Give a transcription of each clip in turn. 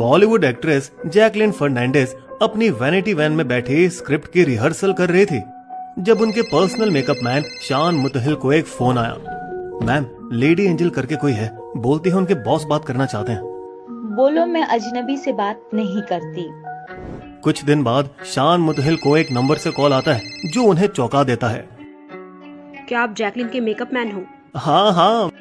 Bollywood actress Jacqueline Fernandes अपनी vanity van में बैठी स्क्रिप्ट की रिहर्सल कर रही थी जब उनके पर्सनल मेकअप मैन शान मुतहिल को एक फोन आया। मैम, लेडी एंजल करके कोई है, बोलती है उनके बॉस बात करना चाहते हैं। बोलो, मैं अजनबी से बात नहीं करती। कुछ दिन बाद शान मुतहिल को एक नंबर से कॉल आता है जो उन्हें चौंका देता है। क्या आप जैकलिन के मेकअप मैन हो? हाँ हाँ।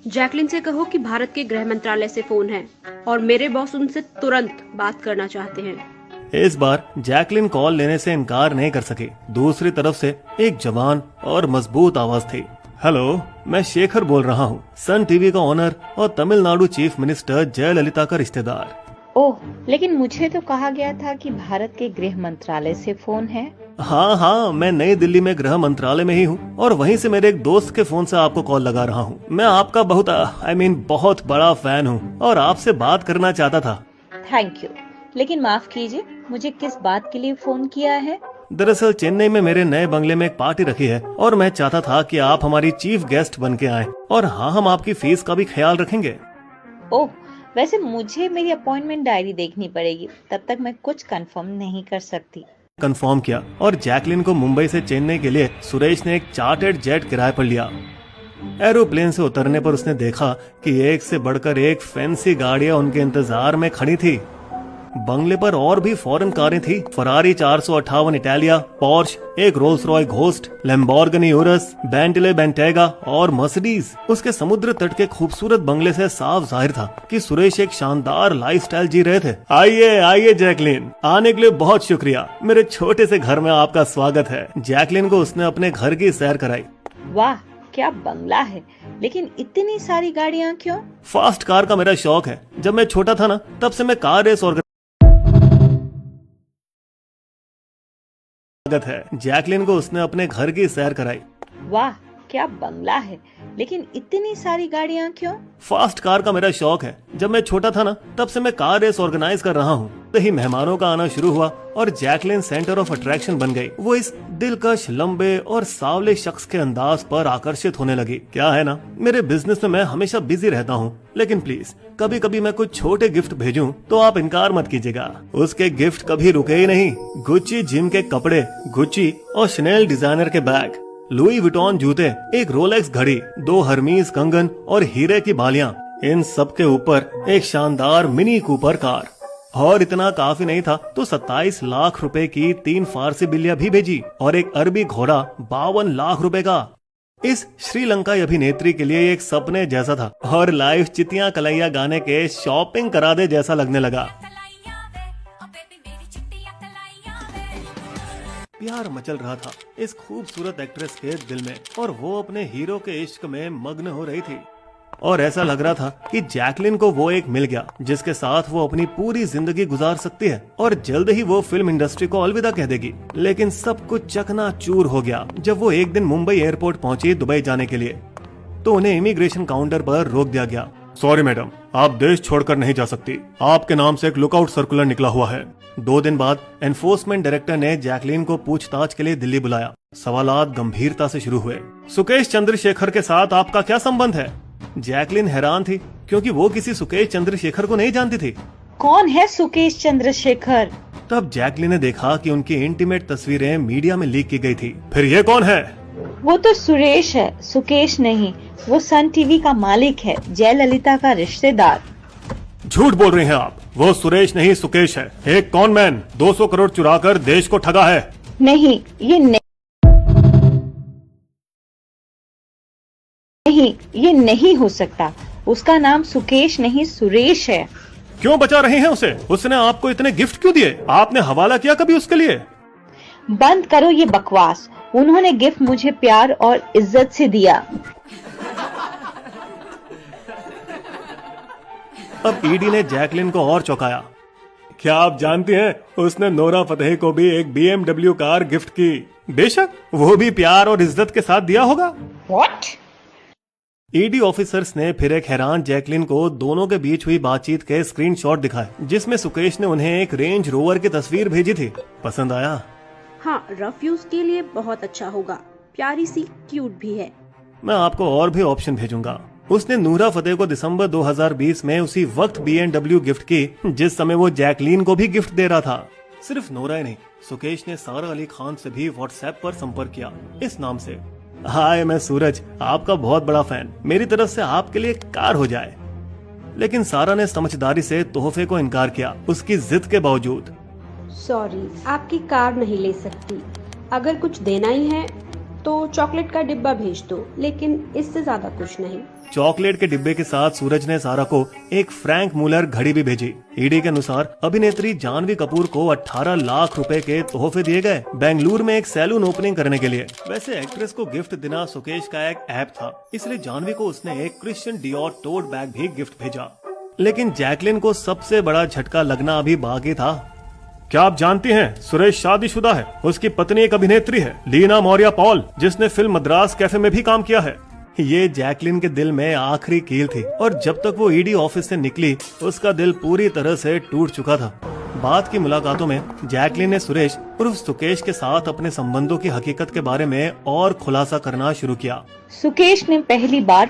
जैकलिन से कहो कि भारत के गृह मंत्रालय से फोन है और मेरे बॉस उनसे तुरंत बात करना चाहते हैं। इस बार जैकलिन कॉल लेने से इनकार नहीं कर सकी। दूसरी तरफ से एक जवान और मजबूत आवाज थी। हेलो, मैं शेखर बोल रहा हूँ, सन टीवी का ओनर और तमिलनाडु चीफ मिनिस्टर जयललिता का रिश्तेदार। ओह, लेकिन मुझे तो कहा गया था कि भारत के गृह मंत्रालय से फोन है। हाँ, मैं नई दिल्ली में गृह मंत्रालय में ही हूँ और वहीं से मेरे एक दोस्त के फोन से आपको कॉल लगा रहा हूँ। मैं आपका बहुत बड़ा फैन हूँ और आपसे बात करना चाहता था। थैंक यू, लेकिन माफ कीजिए, मुझे किस बात के लिए फोन किया है? दरअसल चेन्नई में मेरे नए बंगले में एक पार्टी रखी है और मैं चाहता था कि आप हमारी चीफ गेस्ट बन के आए और हाँ, हम आपकी फीस का भी ख्याल रखेंगे। ओह, वैसे मुझे मेरी अपॉइंटमेंट डायरी देखनी पड़ेगी, तब तक मैं कुछ कंफर्म नहीं कर सकती। कंफर्म किया और जैकलिन को मुंबई से चेन्नई के लिए सुरेश ने एक चार्टर्ड जेट किराए पर लिया। एरोप्लेन से उतरने पर उसने देखा कि एक से बढ़कर एक फैंसी गाड़ियां उनके इंतजार में खड़ी थी। बंगले पर और भी फॉरेन कारें थी। फरारी 458 इटालिया, पोर्श, एक Rolls Royce Ghost, Lamborghini Urus, Bentley Bentayga और मर्सिडीज। उसके समुद्र तट के खूबसूरत बंगले से साफ जाहिर था कि सुरेश एक शानदार लाइफस्टाइल जी रहे थे। आइए जैकलिन, आने के लिए बहुत शुक्रिया। मेरे छोटे से घर में आपका स्वागत है। जैकलिन को उसने अपने घर की सैर कराई। वाह, क्या बंगला है, लेकिन इतनी सारी गाड़ियाँ क्यों? फास्ट कार का मेरा शौक है। जब मैं छोटा था ना, तब से मैं कार रेस और है। जैकलिन को उसने अपने घर की सैर कराई। वाह, क्या बंगला है, लेकिन इतनी सारी गाड़ियाँ क्यों? फास्ट कार का मेरा शौक है। जब मैं छोटा था ना, तब से मैं कार रेस ऑर्गेनाइज कर रहा हूँ। तो ही मेहमानों का आना शुरू हुआ और जैकलिन सेंटर ऑफ अट्रैक्शन बन गई। वो इस दिलकश, लंबे और सावले शख्स के अंदाज पर आकर्षित होने लगी। क्या है ना, मेरे बिजनेस में मैं हमेशा बिजी रहता हूँ, लेकिन प्लीज कभी कभी मैं कुछ छोटे गिफ्ट भेजूं तो आप इनकार मत कीजिएगा। उसके गिफ्ट कभी रुके ही नहीं। गुच्ची जिम के कपड़े, गुच्ची और शनेल डिजाइनर के बैग, लुई विटॉन जूते, एक रोलेक्स घड़ी, 2 हर्मीज कंगन और हीरे की बालियां, इन सब के ऊपर एक शानदार मिनी कूपर कार। और इतना काफी नहीं था तो 27 लाख रुपए की 3 फारसी बिल्लियां भी भेजी और एक अरबी घोड़ा 52 लाख रुपए का। इस श्रीलंकाई अभिनेत्री के लिए एक सपने जैसा था और लाइव चितिया कलैया गाने के शॉपिंग करा दे जैसा लगने लगा। प्यार मचल रहा था इस खूबसूरत एक्ट्रेस के दिल में और वो अपने हीरो के इश्क में मग्न हो रही थी। और ऐसा लग रहा था कि जैकलिन को वो एक मिल गया जिसके साथ वो अपनी पूरी जिंदगी गुजार सकती है और जल्द ही वो फिल्म इंडस्ट्री को अलविदा कह देगी। लेकिन सब कुछ चकनाचूर हो गया जब वो एक दिन मुंबई एयरपोर्ट पहुंची दुबई जाने के लिए। तो उन्हें इमिग्रेशन काउंटर पर रोक दिया गया। सॉरी मैडम, आप देश छोड़कर नहीं जा सकती। आपके नाम से एक लुकआउट सर्कुलर निकला हुआ है। 2 दिन बाद एनफोर्समेंट डायरेक्टर ने जैकलिन को पूछताछ के लिए दिल्ली बुलाया। सवालात गंभीरता से शुरू हुए। सुकेश चंद्रशेखर के साथ आपका क्या संबंध है? जैकलिन हैरान थी क्योंकि वो किसी सुकेश चंद्रशेखर को नहीं जानती थी। कौन है सुकेश चंद्रशेखर? तब जैकलिन ने देखा कि उनकी इंटीमेट तस्वीरें मीडिया में लीक की गई थी। फिर ये कौन है? वो तो सुरेश है, सुकेश नहीं। वो सन टीवी का मालिक है, जयललिता का रिश्तेदार। झूठ बोल रही हैं आप। वो सुरेश नहीं, सुकेश है। एक कॉन मैन 200 करोड़ चुराकर देश को ठगा है। नहीं, ये नहीं हो सकता। उसका नाम सुकेश नहीं, सुरेश है। क्यों बचा रहे हैं उसे? उसने आपको इतने गिफ्ट क्यों दिए? आपने हवाला किया कभी उसके लिए? बंद करो ये बकवास। उन्होंने गिफ्ट मुझे प्यार और इज्जत से दिया। अब ईडी ने जैकलिन को और चौंकाया। क्या आप जानती हैं, उसने नोरा फतेही को भी एक BMW कार गिफ्ट की। बेशक वो भी प्यार और इज्जत के साथ दिया होगा। What? ईडी ऑफिसर्स ने फिर एक हैरान जैकलिन को दोनों के बीच हुई बातचीत के स्क्रीनशॉट दिखाए जिसमें सुकेश ने उन्हें एक रेंज रोवर की तस्वीर भेजी थी। पसंद आया? हाँ, रफ यूज के लिए बहुत अच्छा होगा। प्यारी सी क्यूट भी है। मैं आपको और भी ऑप्शन भेजूंगा। उसने नूरा फतेह को दिसंबर 2020 में उसी वक्त BMW गिफ्ट की जिस समय वो जैकलीन को भी गिफ्ट दे रहा था। सिर्फ नूरा ही नहीं, सुकेश ने सारा अली खान से भी व्हाट्सएप पर संपर्क किया इस नाम से, हाय मैं सूरज, आपका बहुत बड़ा फैन, मेरी तरफ से आपके लिए कार हो जाए। लेकिन सारा ने समझदारी से तोहफे को इनकार किया, उसकी जिद के बावजूद। सॉरी, आपकी कार नहीं ले सकती। अगर कुछ देना ही है तो चॉकलेट का डिब्बा भेज दो, लेकिन इससे ज्यादा कुछ नहीं। चॉकलेट के डिब्बे के साथ सूरज ने सारा को एक फ्रैंक मूलर घड़ी भी भेजी। ईडी के अनुसार अभिनेत्री जानवी कपूर को 18 लाख रुपए के तोहफे दिए गए बेंगलुरु में एक सैलून ओपनिंग करने के लिए। वैसे एक्ट्रेस को गिफ्ट देना सुकेश का एक ऐप था, इसलिए जानवी को उसने एक क्रिश्चियन डियोर टोट बैग भी गिफ्ट भेजा। लेकिन जैकलिन को सबसे बड़ा झटका लगना अभी बाकी था। क्या आप जानती हैं, सुरेश शादीशुदा है, उसकी पत्नी एक अभिनेत्री है, लीना मौर्य पॉल, जिसने फिल्म मद्रास कैफे में भी काम किया है। ये जैकलिन के दिल में आखिरी कील थी और जब तक वो ईडी ऑफिस से निकली उसका दिल पूरी तरह से टूट चुका था। बाद की मुलाकातों में जैकलिन ने सुरेश उर्फ सुकेश के साथ अपने संबंधों की हकीकत के बारे में और खुलासा करना शुरू किया। सुकेश ने पहली बार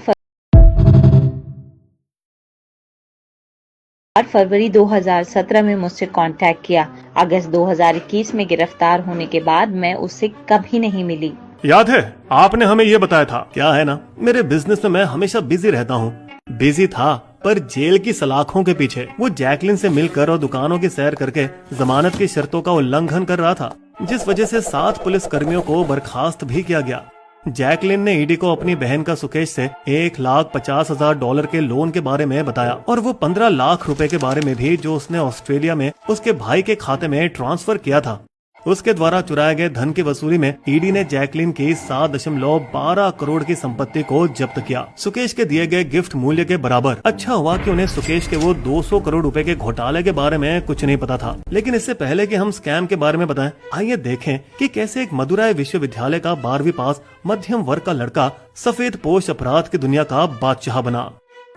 फरवरी 2017 में मुझसे कांटेक्ट किया। अगस्त 2021 में गिरफ्तार होने के बाद मैं उससे कभी नहीं मिली। याद है, आपने हमें ये बताया था। क्या है ना, मेरे बिजनेस में मैं हमेशा बिजी रहता हूँ। बिजी था, पर जेल की सलाखों के पीछे वो जैकलिन से मिलकर और दुकानों की सैर करके जमानत की शर्तों का उल्लंघन कर रहा था, जिस वजह से 7 पुलिस कर्मियों को बर्खास्त भी किया गया। जैकलिन ने ईडी को अपनी बहन का सुकेश से $1,50,000 के लोन के बारे में बताया और वो 15 लाख रुपए के बारे में भी, जो उसने ऑस्ट्रेलिया में उसके भाई के खाते में ट्रांसफर किया था। उसके द्वारा चुराए गए धन की वसूली में ईडी ने जैकलिन की 7.12 करोड़ की संपत्ति को जब्त किया, सुकेश के दिए गए गिफ्ट मूल्य के बराबर। अच्छा हुआ कि उन्हें सुकेश के वो 200 करोड़ रुपए के घोटाले के बारे में कुछ नहीं पता था। लेकिन इससे पहले कि हम स्कैम के बारे में बताएं, आइए देखें कि कैसे एक मदुराई विश्वविद्यालय का 12वीं पास मध्यम वर्ग का लड़का सफेद पोश अपराध की दुनिया का बादशाह बना।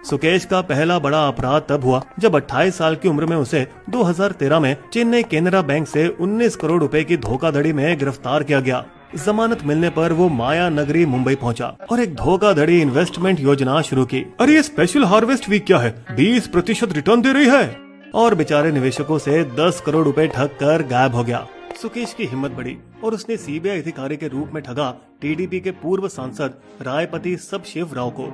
सुकेश का पहला बड़ा अपराध तब हुआ जब 28 साल की उम्र में उसे 2013 में चेन्नई केनरा बैंक से 19 करोड़ रुपए की धोखाधड़ी में गिरफ्तार किया गया। जमानत मिलने पर वो माया नगरी मुंबई पहुंचा और एक धोखाधड़ी इन्वेस्टमेंट योजना शुरू की। अरे ये स्पेशल हार्वेस्ट वीक क्या है, 20% रिटर्न दे रही है, और बेचारे निवेशकों से 10 करोड़ रुपए ठग कर गायब हो गया। सुकेश की हिम्मत बढ़ी और उसने सीबीआई अधिकारी के रूप में ठगा टीडीपी के पूर्व सांसद रायपति सबशिव राव को।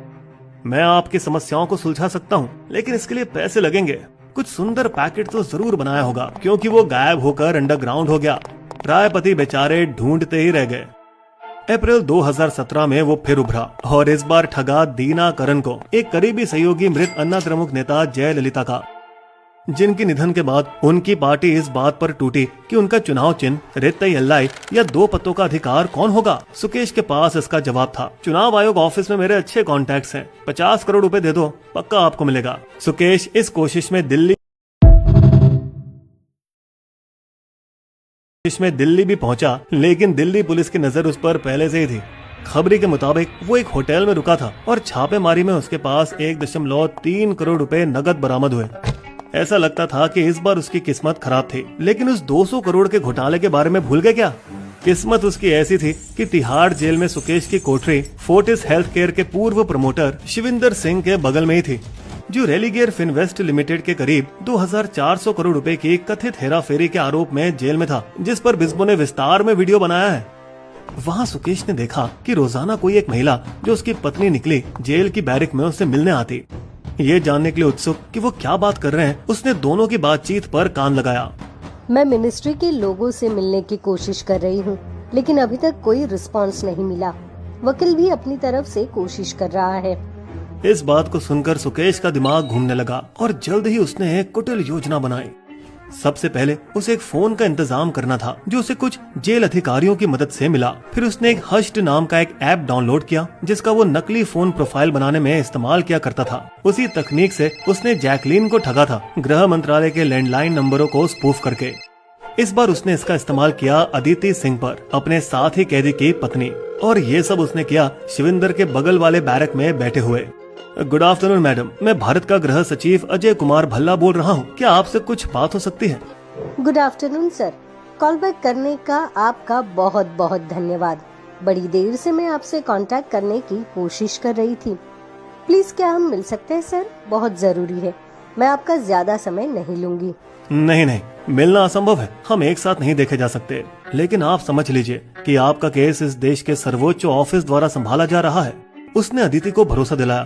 मैं आपकी समस्याओं को सुलझा सकता हूँ, लेकिन इसके लिए पैसे लगेंगे। कुछ सुंदर पैकेट तो जरूर बनाया होगा, क्योंकि वो गायब होकर अंडरग्राउंड हो गया। रायपति बेचारे ढूंढते ही रह गए। अप्रैल 2017 में वो फिर उभरा और इस बार ठगा दीना करन को, एक करीबी सहयोगी मृत अन्ना द्रमुक नेता जयललिता का, जिनके निधन के बाद उनकी पार्टी इस बात पर टूटी कि उनका चुनाव चिन्ह रेत्तई एल्लाई या 2 पत्तों का अधिकार कौन होगा। सुकेश के पास इसका जवाब था, चुनाव आयोग ऑफिस में मेरे अच्छे कॉन्टैक्ट्स हैं, 50 करोड़ रुपए दे दो, पक्का आपको मिलेगा। सुकेश इस कोशिश में दिल्ली भी पहुंचा, लेकिन दिल्ली पुलिस की नजर उस पर पहले से ही थी। खबरी के मुताबिक वो एक होटल में रुका था और छापेमारी में उसके पास 1.3 करोड़ रुपए नकद बरामद हुए। ऐसा लगता था कि इस बार उसकी किस्मत खराब थी, लेकिन उस 200 करोड़ के घोटाले के बारे में भूल गए क्या? किस्मत उसकी ऐसी थी कि तिहाड़ जेल में सुकेश की कोठरी फोर्टिस हेल्थ केयर के पूर्व प्रमोटर शिविंदर सिंह के बगल में ही थी, जो रेलिगेयर फिनवेस्ट लिमिटेड के करीब 2400 करोड़ रुपए की कथित हेराफेरी के आरोप में जेल में था, जिस पर बिस्बो ने विस्तार में वीडियो बनाया है। वहाँ सुकेश ने देखा कि रोजाना कोई एक महिला जो उसकी पत्नी निकली जेल की बैरिक में उससे मिलने आती। ये जानने के लिए उत्सुक कि वो क्या बात कर रहे हैं, उसने दोनों की बातचीत पर कान लगाया। मैं मिनिस्ट्री के लोगों से मिलने की कोशिश कर रही हूँ, लेकिन अभी तक कोई रिस्पांस नहीं मिला। वकील भी अपनी तरफ से कोशिश कर रहा है। इस बात को सुनकर सुकेश का दिमाग घूमने लगा और जल्द ही उसने एक कुटिल योजना बनाई। सबसे पहले उसे एक फोन का इंतजाम करना था, जो उसे कुछ जेल अधिकारियों की मदद से मिला। फिर उसने एक हश्ड नाम का एक ऐप डाउनलोड किया, जिसका वो नकली फोन प्रोफाइल बनाने में इस्तेमाल किया करता था। उसी तकनीक से उसने जैकलीन को ठगा था, गृह मंत्रालय के लैंडलाइन नंबरों को स्पूफ करके। इस बार उसने इसका इस्तेमाल किया अदिति सिंह पर, अपने साथी कैदी की पत्नी, और ये सब उसने किया शिविंदर के बगल वाले बैरक में बैठे हुए। गुड आफ्टरनून मैडम, मैं भारत का गृह सचिव अजय कुमार भल्ला बोल रहा हूँ। क्या आपसे कुछ बात हो सकती है? Good afternoon sir, call back करने का आपका बहुत बहुत धन्यवाद। बड़ी देर से मैं आपसे कांटेक्ट करने की कोशिश कर रही थी। प्लीज क्या हम मिल सकते हैं सर? बहुत जरूरी है। मैं आपका ज्यादा समय नहीं लूंगी। नहीं नहीं, मिलना असंभव है। हम एक साथ नहीं देखे जा सकते। लेकिन आप समझ लीजिए कि आपका केस इस देश के सर्वोच्च ऑफिस द्वारा संभाला जा रहा है। उसने अदिति को भरोसा दिलाया